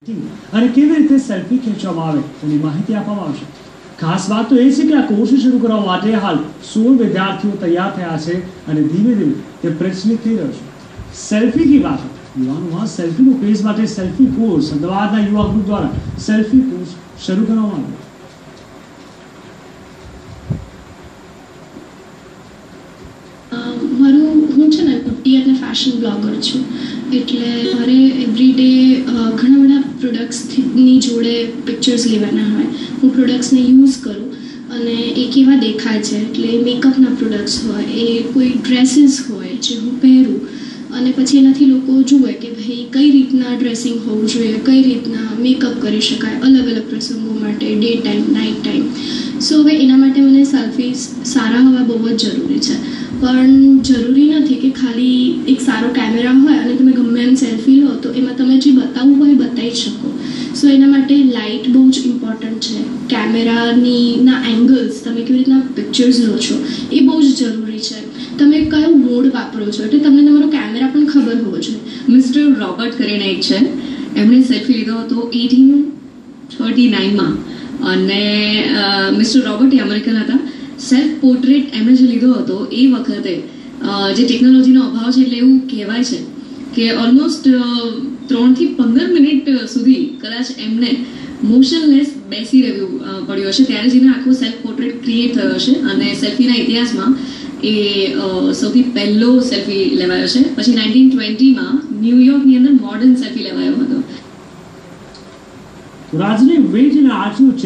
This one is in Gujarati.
અને કેવી રીતે સેલ્ફી ખેંચવામાં આવે તેની માહિતી આપવામાં આવશે। ખાસ વાત તો એ છે કે આ કોર્સ શરૂ કરવા માટે હાલ 16 વિદ્યાર્થીઓ તૈયાર થયા છે અને ધીમે ધીમે તે પ્રચલિત થઈ રહ્યો છે। સેલ્ફી की बात યુવાનોમાં સેલ્ફીનો ક્રેઝ માટે સેલ્ફી કોર્સ અમદાવાદના યુવા ગ્રુપ દ્વારા સેલ્ફી કોર્સ શરૂ કરવામાં આવ્યો। હું છે ને બુટ્ટી અને ફેશન બ્લોગર છું, એટલે મારે એવરીડે ઘણા બધા પ્રોડક્ટ્સની જોડે પિક્ચર્સ લેવાના હોય। હું પ્રોડક્ટ્સને યુઝ કરું અને એ કેવા દેખાય છે, એટલે મેકઅપના પ્રોડક્ટ્સ હોય, એ કોઈ ડ્રેસીસ હોય જે હું પહેરું અને પછી એનાથી લોકો જુએ કે ભાઈ કઈ રીતના ડ્રેસિંગ હોવું જોઈએ, કઈ રીતના મેકઅપ કરી શકાય અલગ અલગ પ્રસંગો માટે, ડે ટાઈમ, નાઇટ ટાઈમ। સો હવે એના માટે મને સેલ્ફીઝ સારા હોવા બહુ જ જરૂરી છે, પણ જરૂરી નથી કે ખાલી એક સારો કેમેરા હોય અને તમે ગમે એમ સેલ્ફી લો તો એમાં તમે જે બતાવવું હોય બતાવી શકો। સો એના માટે લાઇટ બહુ જ ઇમ્પોર્ટન્ટ છે, કેમેરાના એંગલ્સ, તમે કેવી રીતના પિક્ચર્સ લો છો એ બહુ જ જરૂરી છે, તમે કયો મોડ વાપરો છો એટલે તમને તમારો કેમેરા પણ ખબર હોવો જોઈએ। મિસ્ટર રોબર્ટ કરીને એક છે, એમણે સેલ્ફી લીધો હતો 1839માં અને મિસ્ટર રોબર્ટ એ અમેરિકન હતા। સેલ્ફ પોર્ટ્રેટ એમણે જે લીધો હતો એ વખતે જે ટેકનોલોજીનો અભાવ છે એટલે એવું કહેવાય છે કે ઓલમોસ્ટ 3 થી 15 મિનિટ સુધી કદાચ એમને મોશનલેસ બેસી રહેવું પડ્યું હશે, ત્યારે જેને આખો સેલ્ફ પોર્ટ્રેટ ક્રિએટ થયો છે અને સેલ્ફીના ઇતિહાસમાં એ સૌથી પહેલો સેલ્ફી લેવાયો છે। પછી 1920માં ન્યુયોર્કની અંદર મોડર્ન સેલ્ફી લેવાયો હતો। રાજની વેટ અને આર્ચનું